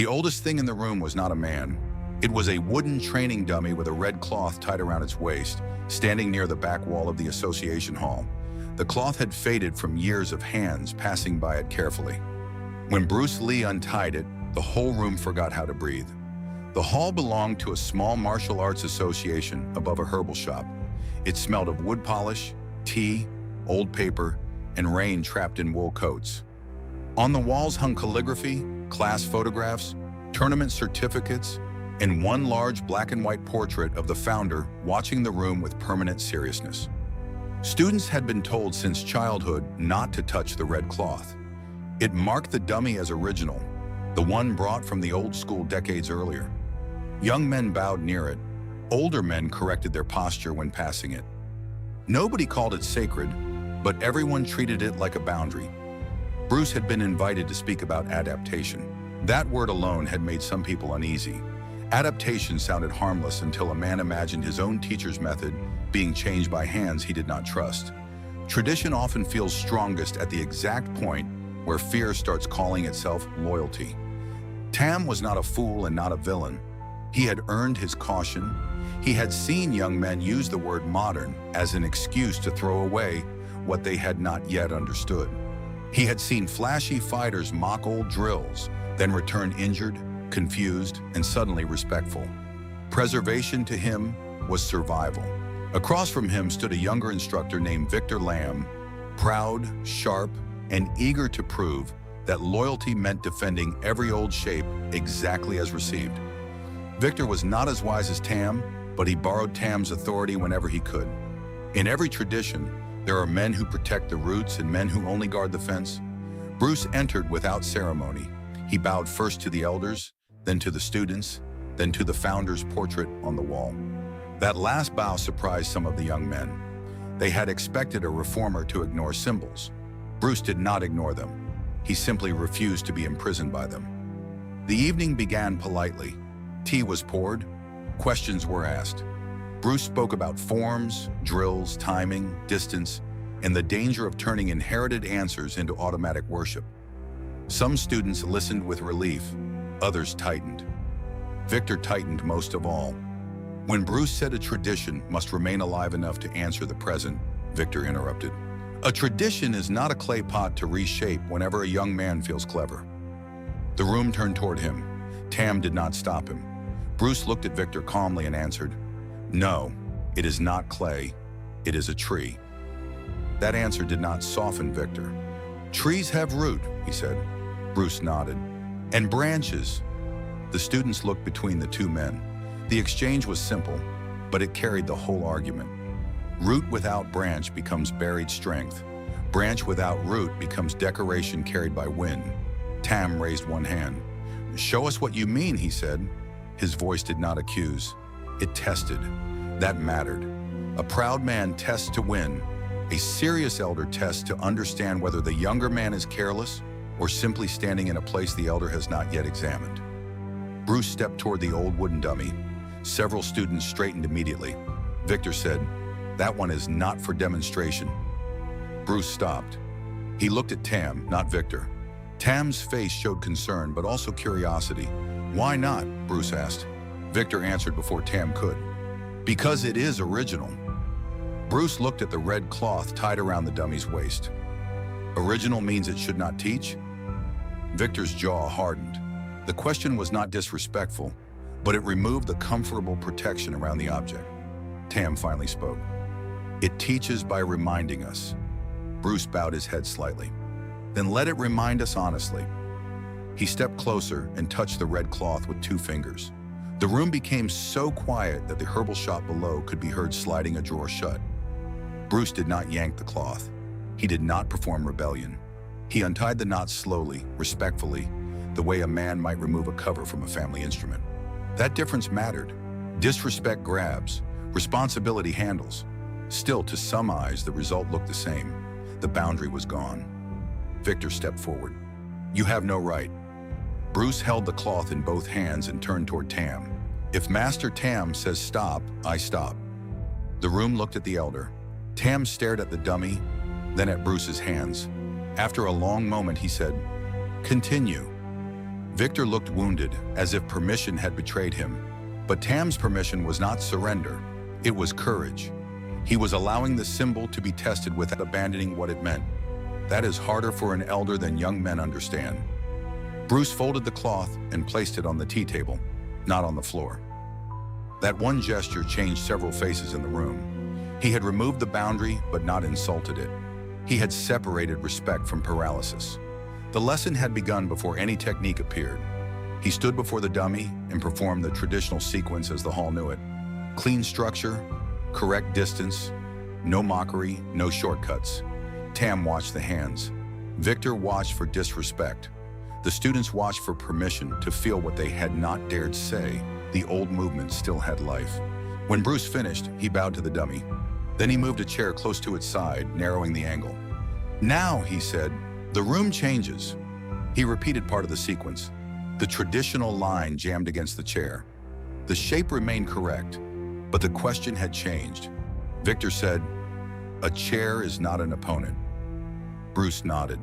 The oldest thing in the room was not a man. It was a wooden training dummy with a red cloth tied around its waist, standing near the back wall of the association hall. The cloth had faded from years of hands passing by it carefully. When Bruce Lee untied it, the whole room forgot how to breathe. The hall belonged to a small martial arts association above a herbal shop. It smelled of wood polish, tea, old paper, and rain trapped in wool coats. On the walls hung calligraphy, class photographs, tournament certificates, and one large black and white portrait of the founder watching the room with permanent seriousness. Students had been told since childhood not to touch the red cloth. It marked the dummy as original, the one brought from the old school decades earlier. Young men bowed near it. Older men corrected their posture when passing it. Nobody called it sacred, but everyone treated it like a boundary. Bruce had been invited to speak about adaptation. That word alone had made some people uneasy. Adaptation sounded harmless until a man imagined his own teacher's method being changed by hands he did not trust. Tradition often feels strongest at the exact point where fear starts calling itself loyalty. Tam was not a fool and not a villain. He had earned his caution. He had seen young men use the word modern as an excuse to throw away what they had not yet understood. He had seen flashy fighters mock old drills, then return injured, confused, and suddenly respectful. Preservation to him was survival. Across from him stood a younger instructor named Victor Lamb, proud, sharp, and eager to prove that loyalty meant defending every old shape exactly as received. Victor was not as wise as Tam, but he borrowed Tam's authority whenever he could. In every tradition, there are men who protect the roots and men who only guard the fence. Bruce entered without ceremony. He bowed first to the elders, then to the students, then to the founder's portrait on the wall. That last bow surprised some of the young men. They had expected a reformer to ignore symbols. Bruce did not ignore them. He simply refused to be imprisoned by them. The evening began politely. Tea was poured. Questions were asked. Bruce spoke about forms, drills, timing, distance, and the danger of turning inherited answers into automatic worship. Some students listened with relief, others tightened. Victor tightened most of all. When Bruce said a tradition must remain alive enough to answer the present, Victor interrupted. A tradition is not a clay pot to reshape whenever a young man feels clever. The room turned toward him. Tam did not stop him. Bruce looked at Victor calmly and answered, "No, it is not clay. It is a tree." That answer did not soften Victor. "Trees have root," he said. Bruce nodded. "And branches." The students looked between the two men. The exchange was simple, but it carried the whole argument. Root without branch becomes buried strength. Branch without root becomes decoration carried by wind. Tam raised one hand. "Show us what you mean," he said. His voice did not accuse. It tested. That mattered. A proud man tests to win. A serious elder tests to understand whether the younger man is careless or simply standing in a place the elder has not yet examined. Bruce stepped toward the old wooden dummy. Several students straightened immediately. Victor said, "That one is not for demonstration." Bruce stopped. He looked at Tam, not Victor. Tam's face showed concern, but also curiosity. "Why not?" Bruce asked. Victor answered before Tam could. "Because it is original." Bruce looked at the red cloth tied around the dummy's waist. "Original means it should not teach?" Victor's jaw hardened. The question was not disrespectful, but it removed the comfortable protection around the object. Tam finally spoke. "It teaches by reminding us." Bruce bowed his head slightly. "Then let it remind us honestly." He stepped closer and touched the red cloth with 2 fingers. The room became so quiet that the herbal shop below could be heard sliding a drawer shut. Bruce did not yank the cloth. He did not perform rebellion. He untied the knot slowly, respectfully, the way a man might remove a cover from a family instrument. That difference mattered. Disrespect grabs, responsibility handles. Still, to some eyes, the result looked the same. The boundary was gone. Victor stepped forward. "You have no right." Bruce held the cloth in both hands and turned toward Tam. "If Master Tam says stop, I stop." The room looked at the elder. Tam stared at the dummy, then at Bruce's hands. After a long moment, he said, "Continue." Victor looked wounded, as if permission had betrayed him. But Tam's permission was not surrender, it was courage. He was allowing the symbol to be tested without abandoning what it meant. That is harder for an elder than young men understand. Bruce folded the cloth and placed it on the tea table, not on the floor. That one gesture changed several faces in the room. He had removed the boundary, but not insulted it. He had separated respect from paralysis. The lesson had begun before any technique appeared. He stood before the dummy and performed the traditional sequence as the hall knew it. Clean structure, correct distance, no mockery, no shortcuts. Tam watched the hands. Victor watched for disrespect. The students watched for permission to feel what they had not dared say. The old movement still had life. When Bruce finished, he bowed to the dummy. Then he moved a chair close to its side, narrowing the angle. "Now," he said, "the room changes." He repeated part of the sequence. The traditional line jammed against the chair. The shape remained correct, but the question had changed. Victor said, "A chair is not an opponent." Bruce nodded.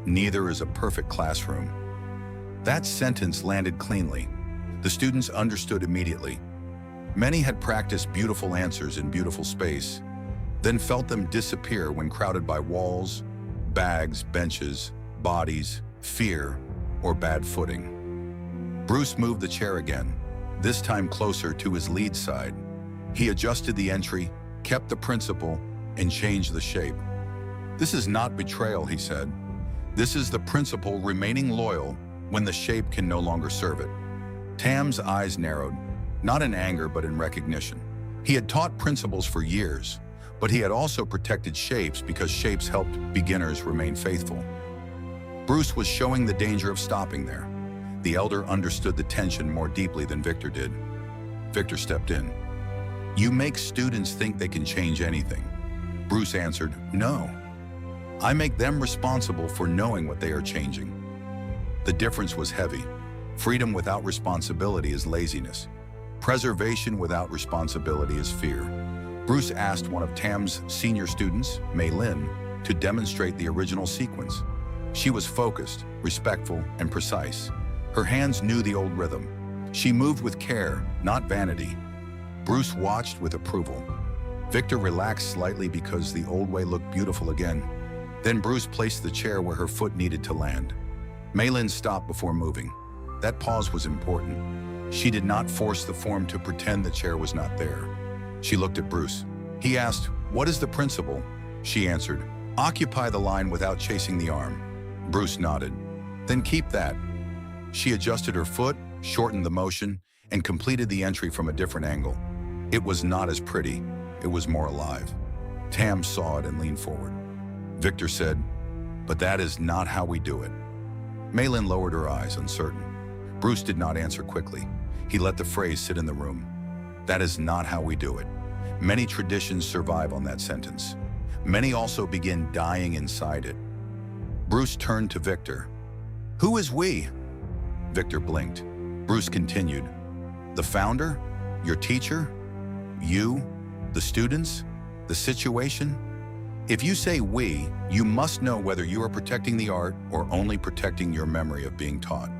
"Neither is a perfect classroom." That sentence landed cleanly. The students understood immediately. Many had practiced beautiful answers in beautiful space, then felt them disappear when crowded by walls, bags, benches, bodies, fear, or bad footing. Bruce moved the chair again, this time closer to his lead side. He adjusted the entry, kept the principle, and changed the shape. "This is not betrayal," he said. "This is the principle remaining loyal when the shape can no longer serve it." Tam's eyes narrowed, not in anger but in recognition. He had taught principles for years, but he had also protected shapes because shapes helped beginners remain faithful. Bruce was showing the danger of stopping there. The elder understood the tension more deeply than Victor did. Victor stepped in. "You make students think they can change anything." Bruce answered, "No. I make them responsible for knowing what they are changing." The difference was heavy. Freedom without responsibility is laziness. Preservation without responsibility is fear. Bruce asked one of Tam's senior students, Mei Lin, to demonstrate the original sequence. She was focused, respectful, and precise. Her hands knew the old rhythm. She moved with care, not vanity. Bruce watched with approval. Victor relaxed slightly because the old way looked beautiful again. Then Bruce placed the chair where her foot needed to land. Mei Lin stopped before moving. That pause was important. She did not force the form to pretend the chair was not there. She looked at Bruce. He asked, "What is the principle?" She answered, "Occupy the line without chasing the arm." Bruce nodded. "Then keep that." She adjusted her foot, shortened the motion, and completed the entry from a different angle. It was not as pretty. It was more alive. Tam saw it and leaned forward. Victor said, "But that is not how we do it." Mei Lin lowered her eyes, uncertain. Bruce did not answer quickly. He let the phrase sit in the room. "That is not how we do it." Many traditions survive on that sentence. Many also begin dying inside it. Bruce turned to Victor. "Who is we?" Victor blinked. Bruce continued. "The founder? Your teacher? You? The students? The situation? If you say we, you must know whether you are protecting the art or only protecting your memory of being taught."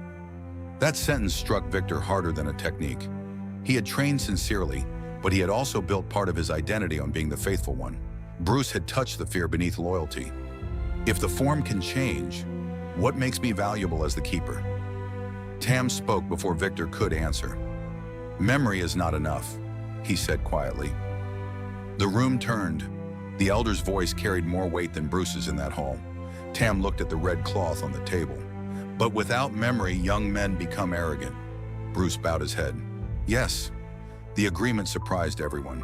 That sentence struck Victor harder than a technique. He had trained sincerely, but he had also built part of his identity on being the faithful one. Bruce had touched the fear beneath loyalty. If the form can change, what makes me valuable as the keeper? Tam spoke before Victor could answer. "Memory is not enough," he said quietly. The room turned. The elder's voice carried more weight than Bruce's in that hall. Tam looked at the red cloth on the table. "But without memory, young men become arrogant." Bruce bowed his head. "Yes." The agreement surprised everyone.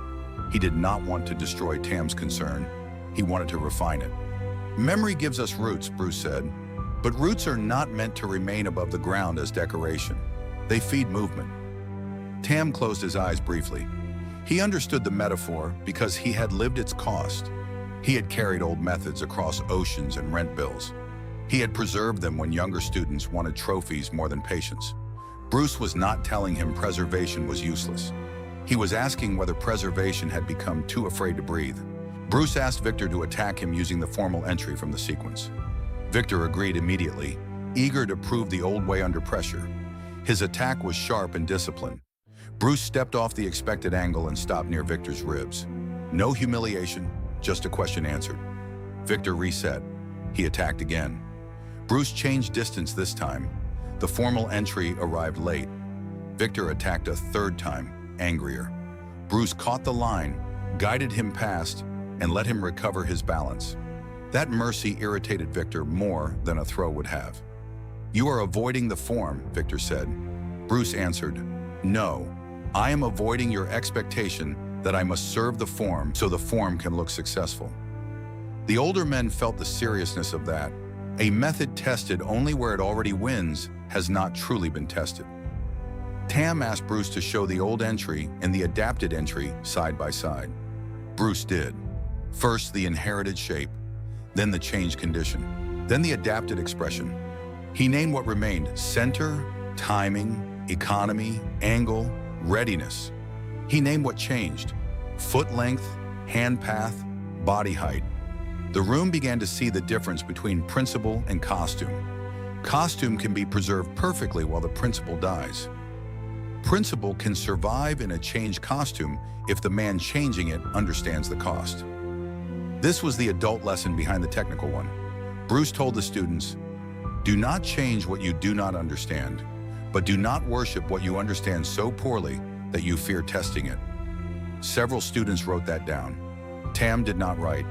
He did not want to destroy Tam's concern. He wanted to refine it. "Memory gives us roots," Bruce said. "But roots are not meant to remain above the ground as decoration. They feed movement." Tam closed his eyes briefly. He understood the metaphor because he had lived its cost. He had carried old methods across oceans and rent bills. He had preserved them when younger students wanted trophies more than patience. Bruce was not telling him preservation was useless. He was asking whether preservation had become too afraid to breathe. Bruce asked Victor to attack him using the formal entry from the sequence. Victor agreed immediately. eager to prove the old way under pressure. His attack was sharp and disciplined. Bruce stepped off the expected angle and stopped near Victor's ribs. No humiliation, just a question answered. Victor reset. He attacked again. Bruce changed distance this time. The formal entry arrived late. Victor attacked a third time, angrier. Bruce caught the line, guided him past, and let him recover his balance. That mercy irritated Victor more than a throw would have. "You are avoiding the form," Victor said. Bruce answered, "No, I am avoiding your expectation that I must serve the form so the form can look successful." The older men felt the seriousness of that. A method tested only where it already wins has not truly been tested. Tam asked Bruce to show the old entry and the adapted entry side by side. Bruce did. First, the inherited shape, then the changed condition, then the adapted expression. He named what remained: center, timing, economy, angle, readiness. He named what changed: foot length, hand path, body height. The room began to see the difference between principle and costume. Costume can be preserved perfectly while the principle dies. Principle can survive in a changed costume if the man changing it understands the cost. This was the adult lesson behind the technical one. Bruce told the students, "Do not change what you do not understand, but do not worship what you understand so poorly that you fear testing it." Several students wrote that down. Tam did not write.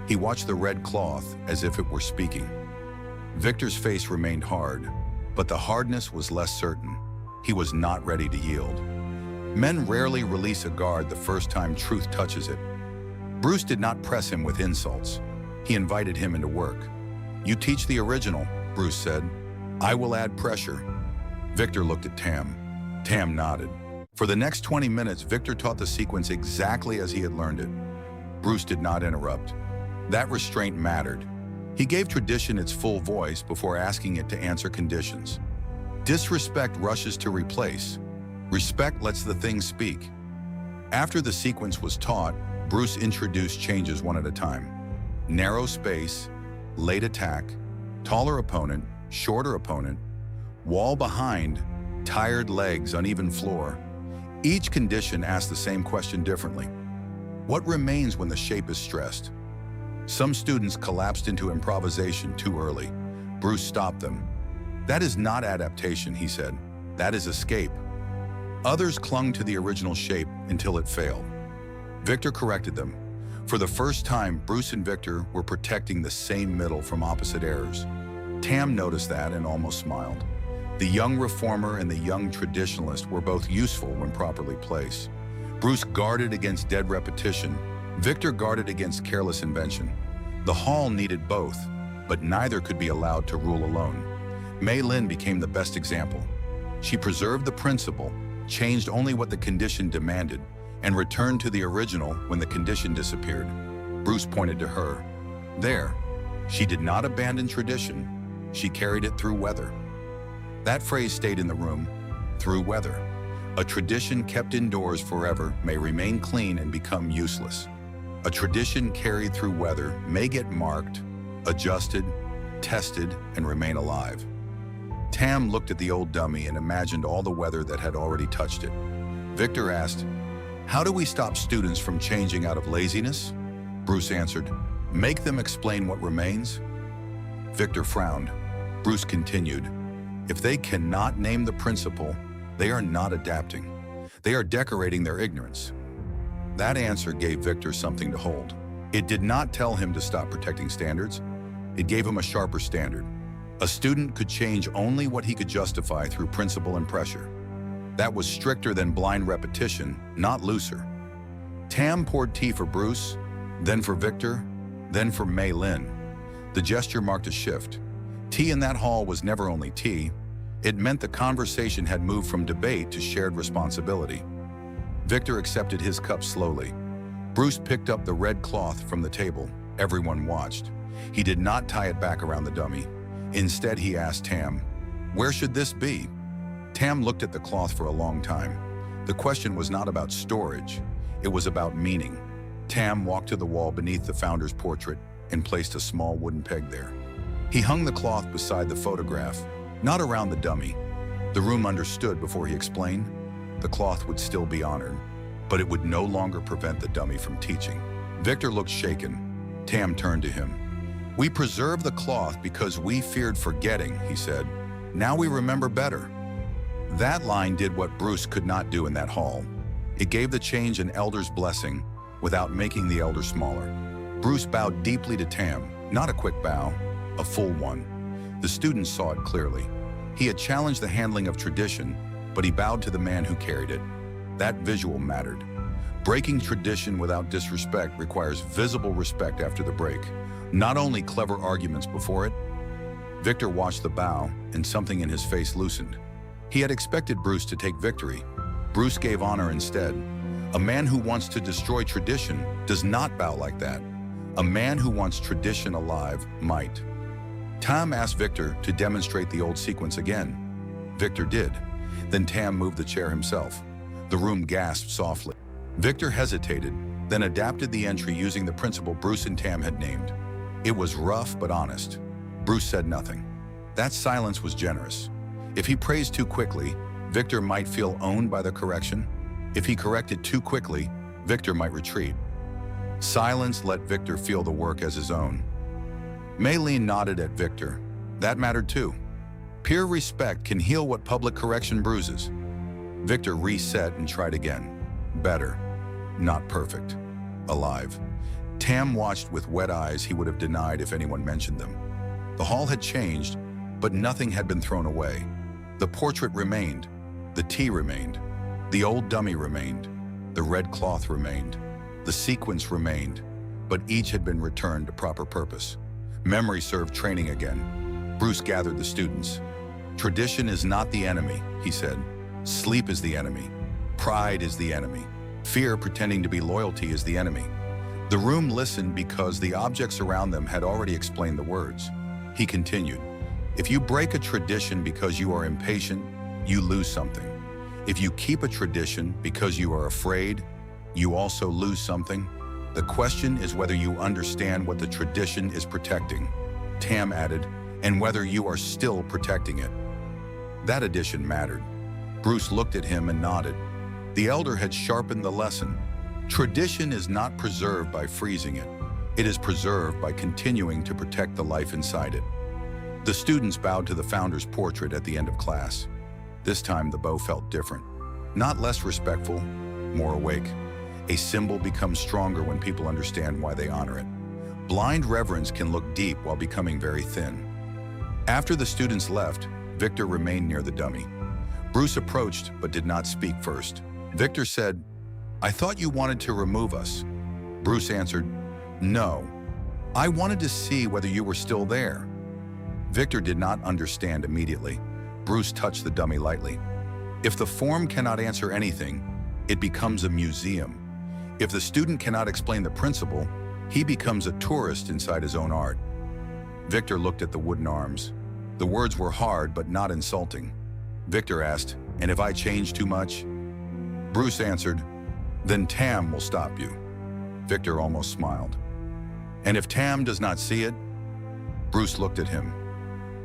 He watched the red cloth as if it were speaking. Victor's face remained hard, but the hardness was less certain. He was not ready to yield. Men rarely release a guard the first time truth touches it. Bruce did not press him with insults. He invited him into work. "You teach the original," Bruce said. "I will add pressure." Victor looked at Tam. Tam nodded. For the next 20 minutes, Victor taught the sequence exactly as he had learned it. Bruce did not interrupt. That restraint mattered. He gave tradition its full voice before asking it to answer conditions. Disrespect rushes to replace. Respect lets the thing speak. After the sequence was taught, Bruce introduced changes one at a time. Narrow space, late attack, taller opponent, shorter opponent, wall behind, tired legs, uneven floor. Each condition asked the same question differently. What remains when the shape is stressed? Some students collapsed into improvisation too early. Bruce stopped them. "That is not adaptation," he said. "That is escape." Others clung to the original shape until it failed. Victor corrected them. For the first time, Bruce and Victor were protecting the same middle from opposite errors. Tam noticed that and almost smiled. The young reformer and the young traditionalist were both useful when properly placed. Bruce guarded against dead repetition. Victor guarded against careless invention. The hall needed both, but neither could be allowed to rule alone. Mei Lin became the best example. She preserved the principle, changed only what the condition demanded, and returned to the original when the condition disappeared. Bruce pointed to her. There, she did not abandon tradition. She carried it through weather. That phrase stayed in the room, through weather. A tradition kept indoors forever may remain clean and become useless. A tradition carried through weather may get marked, adjusted, tested, and remain alive. Tam looked at the old dummy and imagined all the weather that had already touched it. Victor asked, "How do we stop students from changing out of laziness?" Bruce answered, "Make them explain what remains." Victor frowned. Bruce continued, "If they cannot name the principle, they are not adapting. They are decorating their ignorance." That answer gave Victor something to hold. It did not tell him to stop protecting standards. It gave him a sharper standard. A student could change only what he could justify through principle and pressure. That was stricter than blind repetition, not looser. Tam poured tea for Bruce, then for Victor, then for Mei Lin. The gesture marked a shift. Tea in that hall was never only tea. It meant the conversation had moved from debate to shared responsibility. Victor accepted his cup slowly. Bruce picked up the red cloth from the table. Everyone watched. He did not tie it back around the dummy. Instead, he asked Tam, "Where should this be?" Tam looked at the cloth for a long time. The question was not about storage. It was about meaning. Tam walked to the wall beneath the founder's portrait and placed a small wooden peg there. He hung the cloth beside the photograph, not around the dummy. The room understood before he explained. The cloth would still be honored, but it would no longer prevent the dummy from teaching. Victor looked shaken. Tam turned to him. "We preserved the cloth because we feared forgetting," he said. "Now we remember better." That line did what Bruce could not do in that hall. It gave the change an elder's blessing without making the elder smaller. Bruce bowed deeply to Tam, not a quick bow, a full one. The students saw it clearly. He had challenged the handling of tradition, but he bowed to the man who carried it. That visual mattered. Breaking tradition without disrespect requires visible respect after the break, not only clever arguments before it. Victor watched the bow, and something in his face loosened. He had expected Bruce to take victory. Bruce gave honor instead. A man who wants to destroy tradition does not bow like that. A man who wants tradition alive might. Tam asked Victor to demonstrate the old sequence again. Victor did. Then Tam moved the chair himself. The room gasped softly. Victor hesitated, then adapted the entry using the principle Bruce and Tam had named. It was rough but honest. Bruce said nothing. That silence was generous. If he praised too quickly, Victor might feel owned by the correction. If he corrected too quickly, Victor might retreat. Silence let Victor feel the work as his own. Maylene nodded at Victor. That mattered too. Peer respect can heal what public correction bruises. Victor reset and tried again. Better. Not perfect. Alive. Tam watched with wet eyes he would have denied if anyone mentioned them. The hall had changed, but nothing had been thrown away. The portrait remained. The tea remained. The old dummy remained. The red cloth remained. The sequence remained, but each had been returned to proper purpose. Memory served training again. Bruce gathered the students. Tradition is not the enemy, he said. Sleep is the enemy. Pride is the enemy. Fear pretending to be loyalty is the enemy. The room listened because the objects around them had already explained the words. He continued, if you break a tradition because you are impatient, you lose something. If you keep a tradition because you are afraid, you also lose something. The question is whether you understand what the tradition is protecting, Tam added, and whether you are still protecting it. That addition mattered. Bruce looked at him and nodded. The elder had sharpened the lesson. Tradition is not preserved by freezing it. It is preserved by continuing to protect the life inside it. The students bowed to the founder's portrait at the end of class. This time the bow felt different. Not less respectful, more awake. A symbol becomes stronger when people understand why they honor it. Blind reverence can look deep while becoming very thin. After the students left, Victor remained near the dummy. Bruce approached but did not speak first. Victor said, I thought you wanted to remove us. Bruce answered, no. I wanted to see whether you were still there. Victor did not understand immediately. Bruce touched the dummy lightly. If the form cannot answer anything, it becomes a museum. If the student cannot explain the principle, he becomes a tourist inside his own art. Victor looked at the wooden arms. The words were hard but not insulting. Victor asked, and if I change too much? Bruce answered, then Tam will stop you. Victor almost smiled. And if Tam does not see it? Bruce looked at him.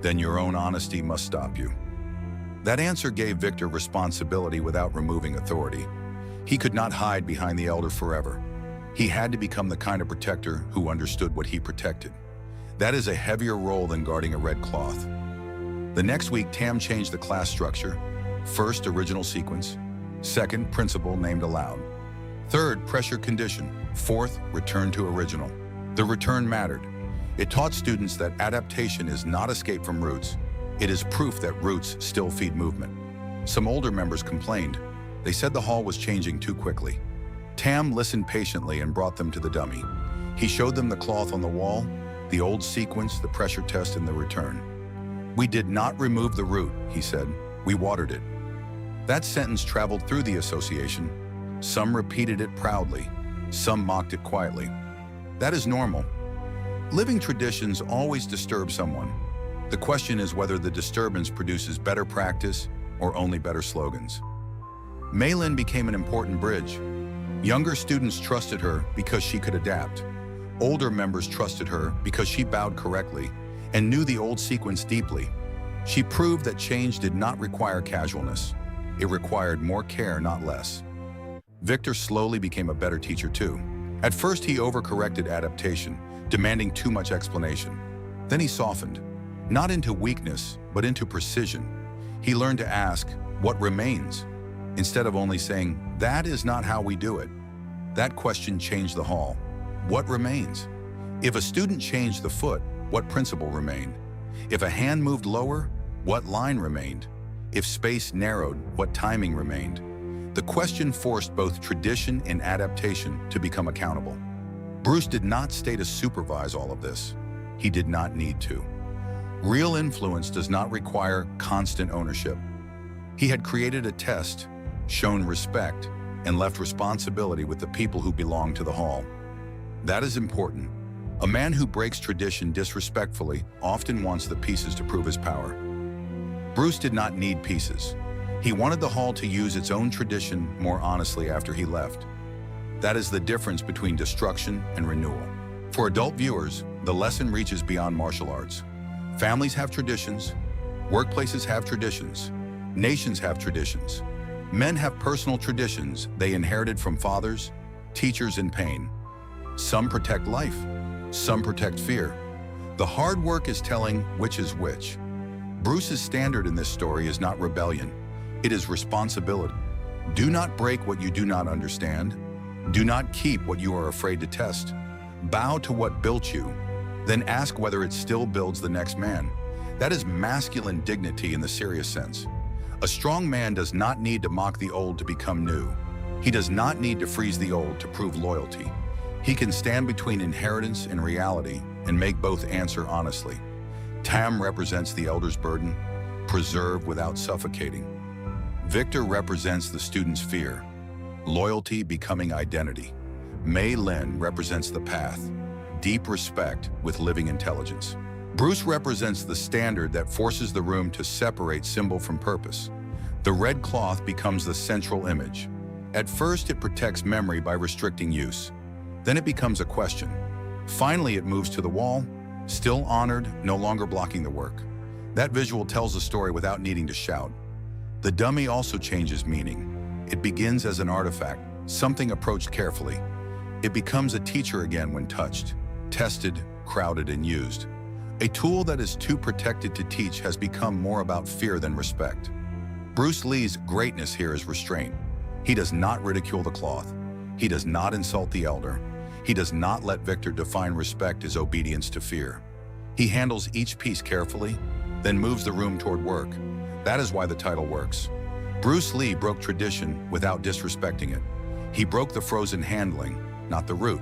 Then your own honesty must stop you. That answer gave Victor responsibility without removing authority. He could not hide behind the elder forever. He had to become the kind of protector who understood what he protected. That is a heavier role than guarding a red cloth. The next week, Tam changed the class structure. First, original sequence. Second, principle named aloud. Third, pressure condition. Fourth, return to original. The return mattered. It taught students that adaptation is not escape from roots. It is proof that roots still feed movement. Some older members complained. They said the hall was changing too quickly. Tam listened patiently and brought them to the dummy. He showed them the cloth on the wall, the old sequence, the pressure test, and the return. We did not remove the root, he said. We watered it. That sentence traveled through the association. Some repeated it proudly. Some mocked it quietly. That is normal. Living traditions always disturb someone. The question is whether the disturbance produces better practice or only better slogans. Maylin became an important bridge. Younger students trusted her because she could adapt. Older members trusted her because she bowed correctly, and knew the old sequence deeply. She proved that change did not require casualness. It required more care, not less. Victor slowly became a better teacher too. At first, he overcorrected adaptation, demanding too much explanation. Then he softened, not into weakness, but into precision. He learned to ask, "What remains?" instead of only saying, "That is not how we do it." That question changed the hall. What remains? If a student changed the foot, what principle remained? If a hand moved lower, what line remained? If space narrowed, what timing remained? The question forced both tradition and adaptation to become accountable. Bruce did not stay to supervise all of this. He did not need to. Real influence does not require constant ownership. He had created a test, shown respect, and left responsibility with the people who belong to the hall. That is important. A man who breaks tradition disrespectfully often wants the pieces to prove his power. Bruce did not need pieces. He wanted the hall to use its own tradition more honestly after he left. That is the difference between destruction and renewal. For adult viewers, the lesson reaches beyond martial arts. Families have traditions, workplaces have traditions, nations have traditions. Men have personal traditions they inherited from fathers, teachers, and pain. Some protect life, some protect fear. The hard work is telling which is which. Bruce's standard in this story is not rebellion, it is responsibility. Do not break what you do not understand. Do not keep what you are afraid to test. Bow to what built you, then ask whether it still builds the next man. That is masculine dignity in the serious sense. A strong man does not need to mock the old to become new. He does not need to freeze the old to prove loyalty. He can stand between inheritance and reality and make both answer honestly. Tam represents the elder's burden, preserve without suffocating. Victor represents the student's fear, loyalty becoming identity. Mei Lin represents the path, deep respect with living intelligence. Bruce represents the standard that forces the room to separate symbol from purpose. The red cloth becomes the central image. At first, it protects memory by restricting use. Then it becomes a question. Finally, it moves to the wall, still honored, no longer blocking the work. That visual tells the story without needing to shout. The dummy also changes meaning. It begins as an artifact, something approached carefully. It becomes a teacher again when touched, tested, crowded, and used. A tool that is too protected to teach has become more about fear than respect. Bruce Lee's greatness here is restraint. He does not ridicule the cloth. He does not insult the elder. He does not let Victor define respect as obedience to fear. He handles each piece carefully, then moves the room toward work. That is why the title works. Bruce Lee broke tradition without disrespecting it. He broke the frozen handling, not the root.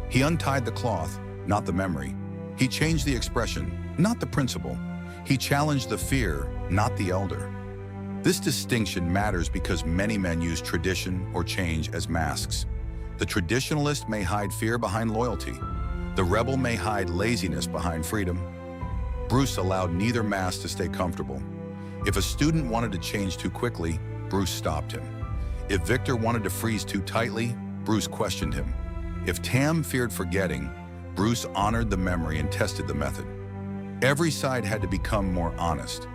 He untied the cloth, not the memory. He changed the expression, not the principle. He challenged the fear, not the elder. This distinction matters because many men use tradition or change as masks. The traditionalist may hide fear behind loyalty. The rebel may hide laziness behind freedom. Bruce allowed neither mask to stay comfortable. If a student wanted to change too quickly, Bruce stopped him. If Victor wanted to freeze too tightly, Bruce questioned him. If Tam feared forgetting, Bruce honored the memory and tested the method. Every side had to become more honest.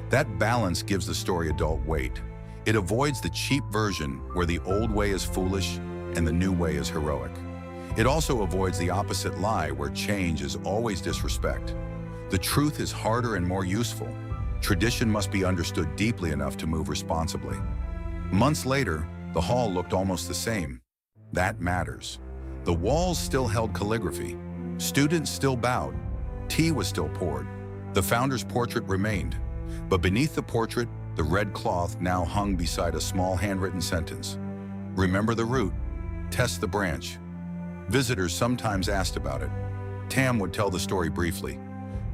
That balance gives the story adult weight. It avoids the cheap version where the old way is foolish and the new way is heroic. It also avoids the opposite lie where change is always disrespect. The truth is harder and more useful. Tradition must be understood deeply enough to move responsibly. Months later, the hall looked almost the same. That matters. The walls still held calligraphy. Students still bowed. Tea was still poured. The founder's portrait remained. But beneath the portrait, the red cloth now hung beside a small handwritten sentence. Remember the root, test the branch. Visitors sometimes asked about it. Tam would tell the story briefly.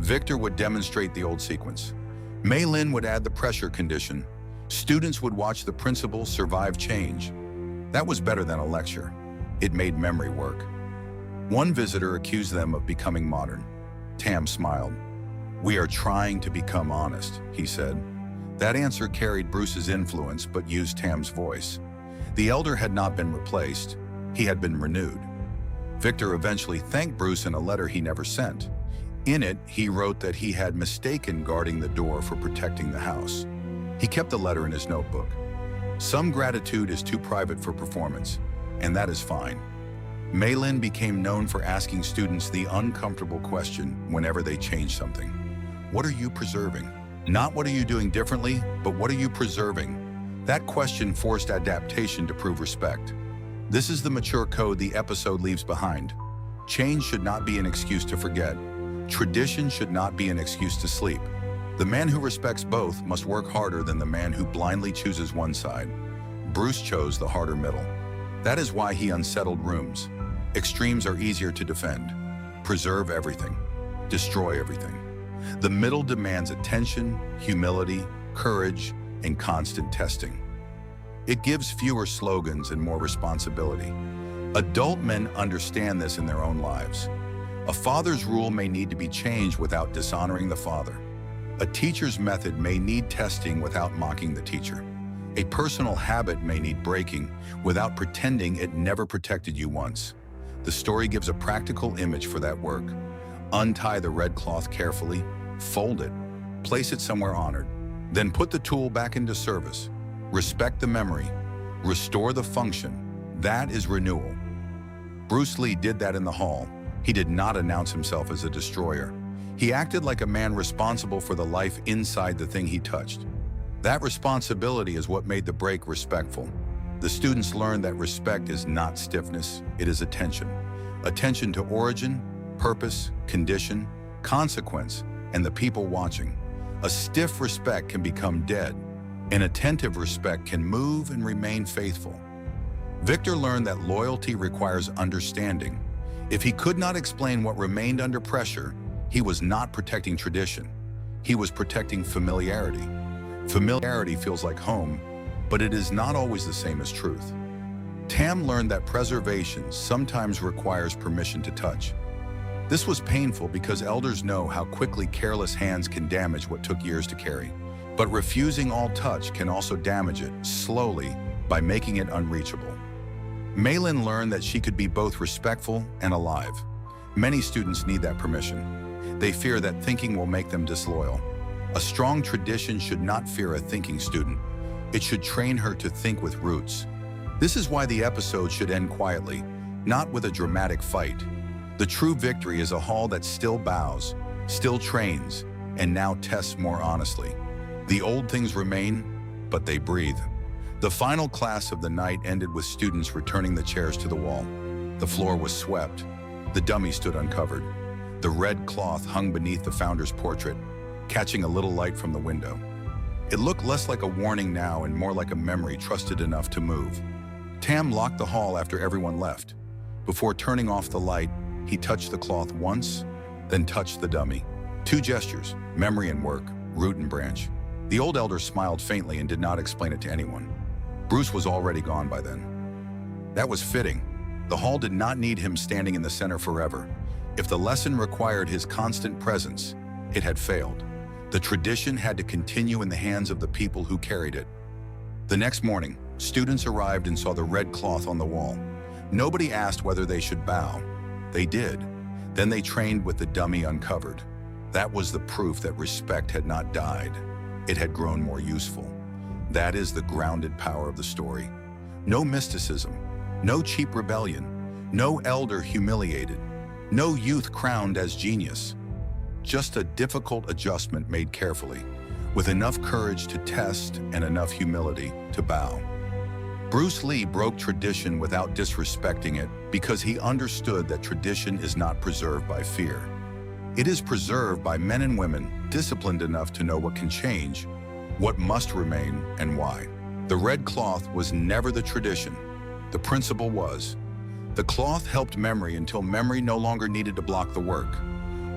Victor would demonstrate the old sequence. Mei Lin would add the pressure condition. Students would watch the principle survive change. That was better than a lecture. It made memory work. One visitor accused them of becoming modern. Tam smiled. "We are trying to become honest," he said. That answer carried Bruce's influence but used Tam's voice. The elder had not been replaced. He had been renewed. Victor eventually thanked Bruce in a letter he never sent. In it, he wrote that he had mistaken guarding the door for protecting the house. He kept the letter in his notebook. Some gratitude is too private for performance, and that is fine. Malin became known for asking students the uncomfortable question whenever they changed something. What are you preserving? Not what are you doing differently, but what are you preserving? That question forced adaptation to prove respect. This is the mature code the episode leaves behind. Change should not be an excuse to forget. Tradition should not be an excuse to sleep. The man who respects both must work harder than the man who blindly chooses one side. Bruce chose the harder middle. That is why he unsettled rooms. Extremes are easier to defend. Preserve everything. Destroy everything. The middle demands attention, humility, courage, and constant testing. It gives fewer slogans and more responsibility. Adult men understand this in their own lives. A father's rule may need to be changed without dishonoring the father. A teacher's method may need testing without mocking the teacher. A personal habit may need breaking without pretending it never protected you once. The story gives a practical image for that work. Untie the red cloth carefully, fold it, place it somewhere honored, then put the tool back into service. Respect the memory, restore the function. That is renewal. Bruce Lee did that in the hall. He did not announce himself as a destroyer. He acted like a man responsible for the life inside the thing he touched. That responsibility is what made the break respectful. The students learned that respect is not stiffness, it is attention. Attention to origin, purpose, condition, consequence, and the people watching. A stiff respect can become dead. An attentive respect can move and remain faithful. Victor learned that loyalty requires understanding. If he could not explain what remained under pressure, he was not protecting tradition. He was protecting familiarity. Familiarity feels like home, but it is not always the same as truth. Tam learned that preservation sometimes requires permission to touch. This was painful because elders know how quickly careless hands can damage what took years to carry. But refusing all touch can also damage it, slowly, by making it unreachable. Malin learned that she could be both respectful and alive. Many students need that permission. They fear that thinking will make them disloyal. A strong tradition should not fear a thinking student. It should train her to think with roots. This is why the episode should end quietly, not with a dramatic fight. The true victory is a hall that still bows, still trains, and now tests more honestly. The old things remain, but they breathe. The final class of the night ended with students returning the chairs to the wall. The floor was swept. The dummy stood uncovered. The red cloth hung beneath the founder's portrait, catching a little light from the window. It looked less like a warning now and more like a memory trusted enough to move. Tam locked the hall after everyone left. Before turning off the light, he touched the cloth once, then touched the dummy. Two gestures, memory and work, root and branch. The old elder smiled faintly and did not explain it to anyone. Bruce was already gone by then. That was fitting. The hall did not need him standing in the center forever. If the lesson required his constant presence, it had failed. The tradition had to continue in the hands of the people who carried it. The next morning, students arrived and saw the red cloth on the wall. Nobody asked whether they should bow. They did. Then they trained with the dummy uncovered. That was the proof that respect had not died. It had grown more useful. That is the grounded power of the story. No mysticism, no cheap rebellion, no elder humiliated, no youth crowned as genius. Just a difficult adjustment made carefully, with enough courage to test and enough humility to bow. Bruce Lee broke tradition without disrespecting it because he understood that tradition is not preserved by fear. It is preserved by men and women disciplined enough to know what can change, what must remain, and why. The red cloth was never the tradition. The principle was. The cloth helped memory until memory no longer needed to block the work.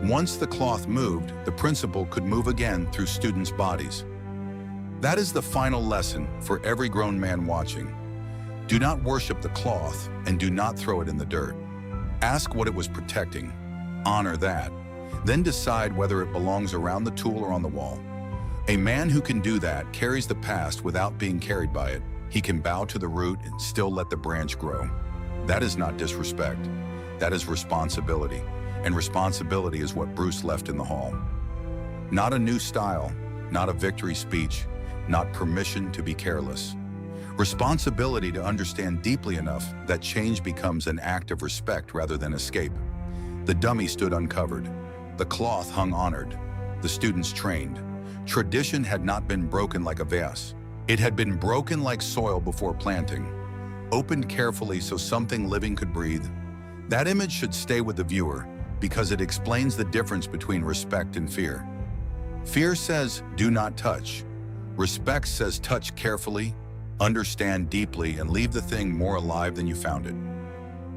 Once the cloth moved, the principle could move again through students' bodies. That is the final lesson for every grown man watching. Do not worship the cloth and do not throw it in the dirt. Ask what it was protecting. Honor that. Then decide whether it belongs around the tool or on the wall. A man who can do that carries the past without being carried by it. He can bow to the root and still let the branch grow. That is not disrespect. That is responsibility. and responsibility is what Bruce left in the hall. Not a new style, not a victory speech, not permission to be careless. Responsibility to understand deeply enough that change becomes an act of respect rather than escape. The dummy stood uncovered. The cloth hung honored. The students trained. Tradition had not been broken like a vase. It had been broken like soil before planting, opened carefully so something living could breathe. That image should stay with the viewer because it explains the difference between respect and fear. Fear says, do not touch. Respect says, touch carefully, understand deeply, and leave the thing more alive than you found it.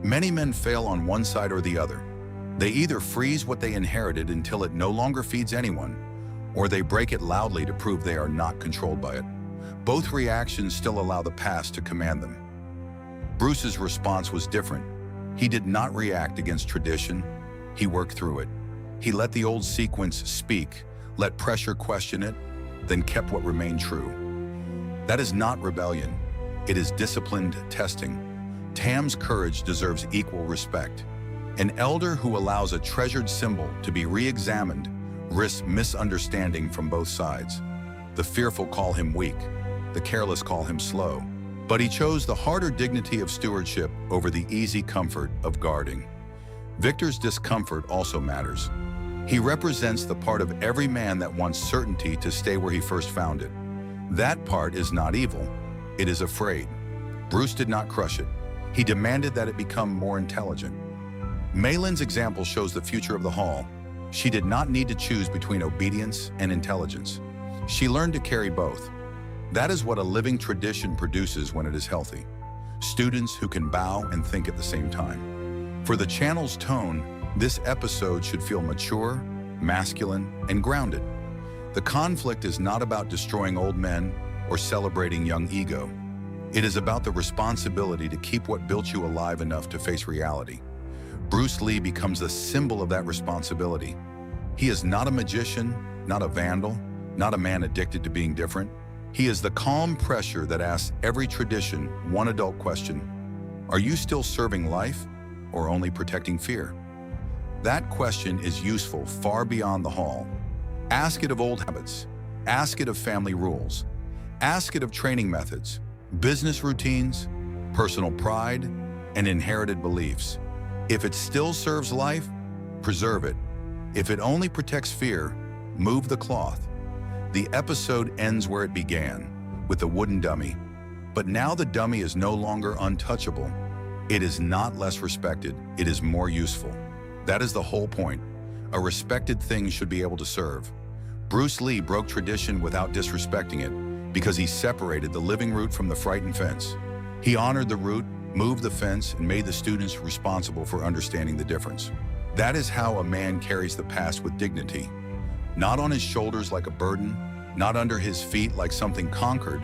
Many men fail on one side or the other. They either freeze what they inherited until it no longer feeds anyone, or they break it loudly to prove they are not controlled by it. Both reactions still allow the past to command them. Bruce's response was different. He did not react against tradition. He worked through it. He let the old sequence speak, let pressure question it, then kept what remained true. That is not rebellion. It is disciplined testing. Tam's courage deserves equal respect. An elder who allows a treasured symbol to be re-examined risks misunderstanding from both sides. The fearful call him weak. The careless call him slow. But he chose the harder dignity of stewardship over the easy comfort of guarding. Victor's discomfort also matters. He represents the part of every man that wants certainty to stay where he first found it. That part is not evil. It is afraid. Bruce did not crush it. He demanded that it become more intelligent. Maylin's example shows the future of the hall. She did not need to choose between obedience and intelligence. She learned to carry both. That is what a living tradition produces when it is healthy. Students who can bow and think at the same time. For the channel's tone, this episode should feel mature, masculine, and grounded. The conflict is not about destroying old men or celebrating young ego. It is about the responsibility to keep what built you alive enough to face reality. Bruce Lee becomes the symbol of that responsibility. He is not a magician, not a vandal, not a man addicted to being different. He is the calm pressure that asks every tradition one adult question: are you still serving life or only protecting fear? That question is useful far beyond the hall. Ask it of old habits. Ask it of family rules. Ask it of training methods, business routines, personal pride, and inherited beliefs. If it still serves life, preserve it. If it only protects fear, move the cloth. The episode ends where it began, with the wooden dummy. But now the dummy is no longer untouchable. It is not less respected, it is more useful. That is the whole point. A respected thing should be able to serve. Bruce Lee broke tradition without disrespecting it because he separated the living root from the frightened fence. He honored the root, moved the fence, and made the students responsible for understanding the difference. That is how a man carries the past with dignity. Not on his shoulders like a burden, not under his feet like something conquered,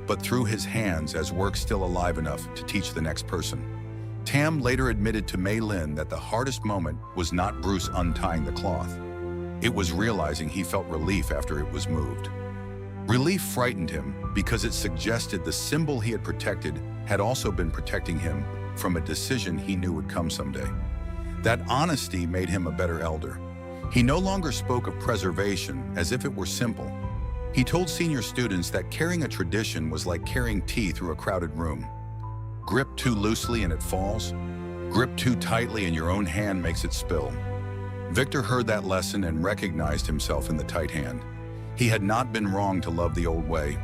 but through his hands as work still alive enough to teach the next person. Tam later admitted to Mei Lin that the hardest moment was not Bruce untying the cloth. It was realizing he felt relief after it was moved. Relief frightened him because it suggested the symbol he had protected had also been protecting him from a decision he knew would come someday. That honesty made him a better elder. He no longer spoke of preservation as if it were simple. He told senior students that carrying a tradition was like carrying tea through a crowded room. Grip too loosely and it falls. Grip too tightly and your own hand makes it spill. Victor heard that lesson and recognized himself in the tight hand. He had not been wrong to love the old way.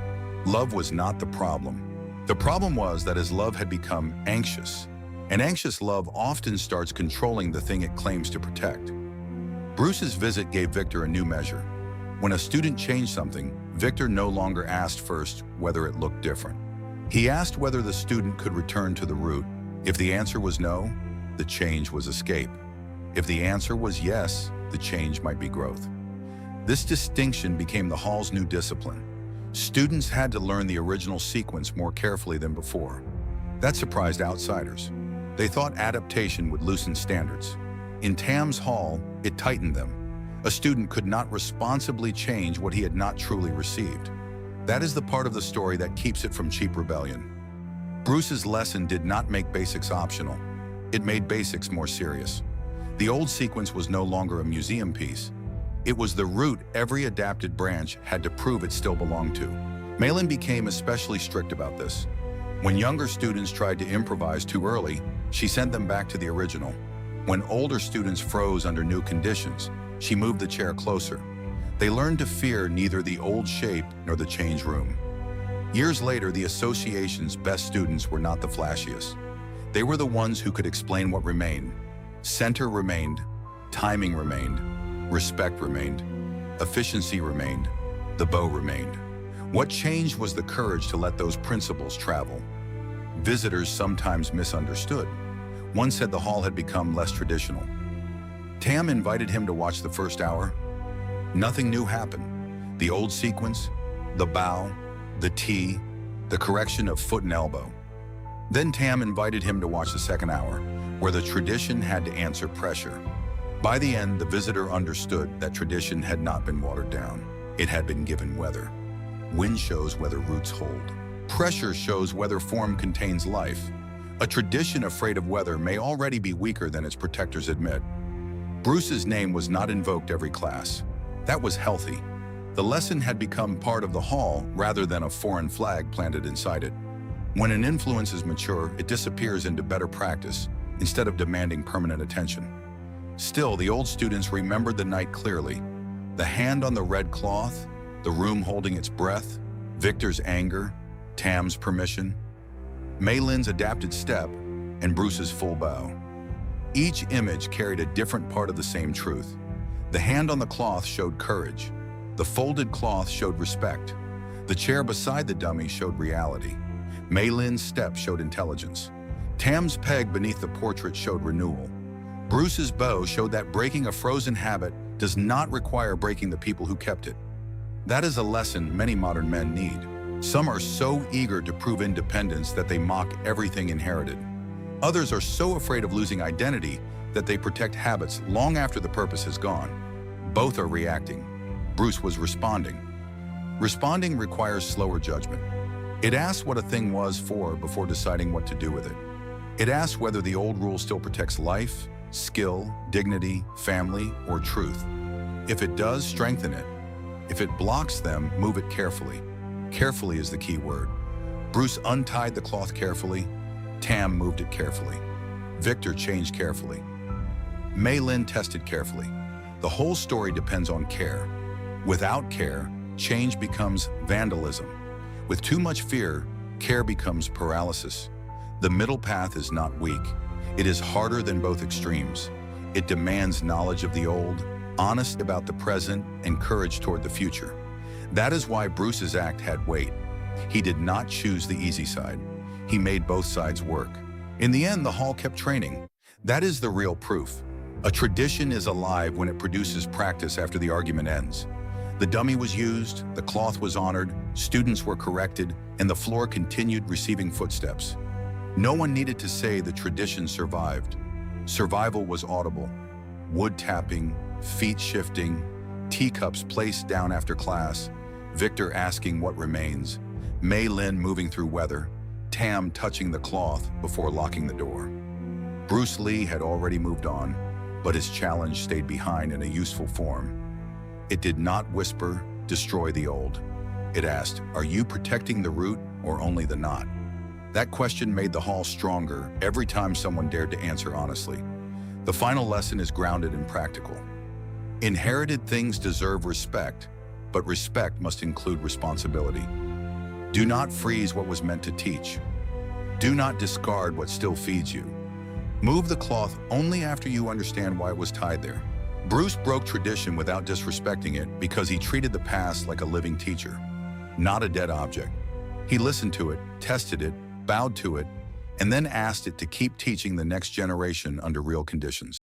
Love was not the problem. The problem was that his love had become anxious. An anxious love often starts controlling the thing it claims to protect. Bruce's visit gave Victor a new measure. When a student changed something, Victor no longer asked first whether it looked different. He asked whether the student could return to the root. If the answer was no, the change was escape. If the answer was yes, the change might be growth. This distinction became the hall's new discipline. Students had to learn the original sequence more carefully than before. That surprised outsiders. They thought adaptation would loosen standards. In Tam's hall, it tightened them. A student could not responsibly change what he had not truly received. That is the part of the story that keeps it from cheap rebellion. Bruce's lesson did not make basics optional. It made basics more serious. The old sequence was no longer a museum piece. It was the root every adapted branch had to prove it still belonged to. Malin became especially strict about this. When younger students tried to improvise too early, she sent them back to the original. When older students froze under new conditions, she moved the chair closer. They learned to fear neither the old shape nor the change room. Years later, the association's best students were not the flashiest. They were the ones who could explain what remained. Center remained, timing remained, respect remained, efficiency remained, the bow remained. What changed was the courage to let those principles travel. Visitors sometimes misunderstood. One said the hall had become less traditional. Tam invited him to watch the first hour. Nothing new happened. The old sequence, the bow, the T, the correction of foot and elbow. Then Tam invited him to watch the second hour, where the tradition had to answer pressure. By the end, the visitor understood that tradition had not been watered down. It had been given weather. Wind shows whether roots hold. Pressure shows whether form contains life. A tradition afraid of weather may already be weaker than its protectors admit. Bruce's name was not invoked every class. That was healthy. The lesson had become part of the hall rather than a foreign flag planted inside it. When an influence is mature, it disappears into better practice instead of demanding permanent attention. Still, the old students remembered the night clearly. The hand on the red cloth, the room holding its breath, Victor's anger, Tam's permission, Malin's adapted step, and Bruce's full bow. Each image carried a different part of the same truth. The hand on the cloth showed courage. The folded cloth showed respect. The chair beside the dummy showed reality. Malin's step showed intelligence. Tam's peg beneath the portrait showed renewal. Bruce's bow showed that breaking a frozen habit does not require breaking the people who kept it. That is a lesson many modern men need. Some are so eager to prove independence that they mock everything inherited. Others are so afraid of losing identity that they protect habits long after the purpose is gone. Both are reacting. Bruce was responding. Responding requires slower judgment. It asks what a thing was for before deciding what to do with it. It asks whether the old rule still protects life, skill, dignity, family, or truth. If it does, strengthen it. If it blocks them, move it carefully. Carefully is the key word. Bruce untied the cloth carefully. Tam moved it carefully. Victor changed carefully. Malin tested carefully. The whole story depends on care. Without care, change becomes vandalism. With too much fear, care becomes paralysis. The middle path is not weak. It is harder than both extremes. It demands knowledge of the old, honest about the present, and courage toward the future. That is why Bruce's act had weight. He did not choose the easy side. He made both sides work. In the end, the hall kept training. That is the real proof. A tradition is alive when it produces practice after the argument ends. The dummy was used, the cloth was honored, students were corrected, and the floor continued receiving footsteps. No one needed to say the tradition survived. Survival was audible. Wood tapping, feet shifting, teacups placed down after class, Victor asking what remains, Malin moving through weather, Tam touching the cloth before locking the door. Bruce Lee had already moved on, but his challenge stayed behind in a useful form. It did not whisper, "Destroy the old." It asked, "Are you protecting the root or only the knot?" That question made the hall stronger every time someone dared to answer honestly. The final lesson is grounded and practical. Inherited things deserve respect, but respect must include responsibility. Do not freeze what was meant to teach. Do not discard what still feeds you. Move the cloth only after you understand why it was tied there. Bruce broke tradition without disrespecting it because he treated the past like a living teacher, not a dead object. He listened to it, tested it, bowed to it, and then asked it to keep teaching the next generation under real conditions.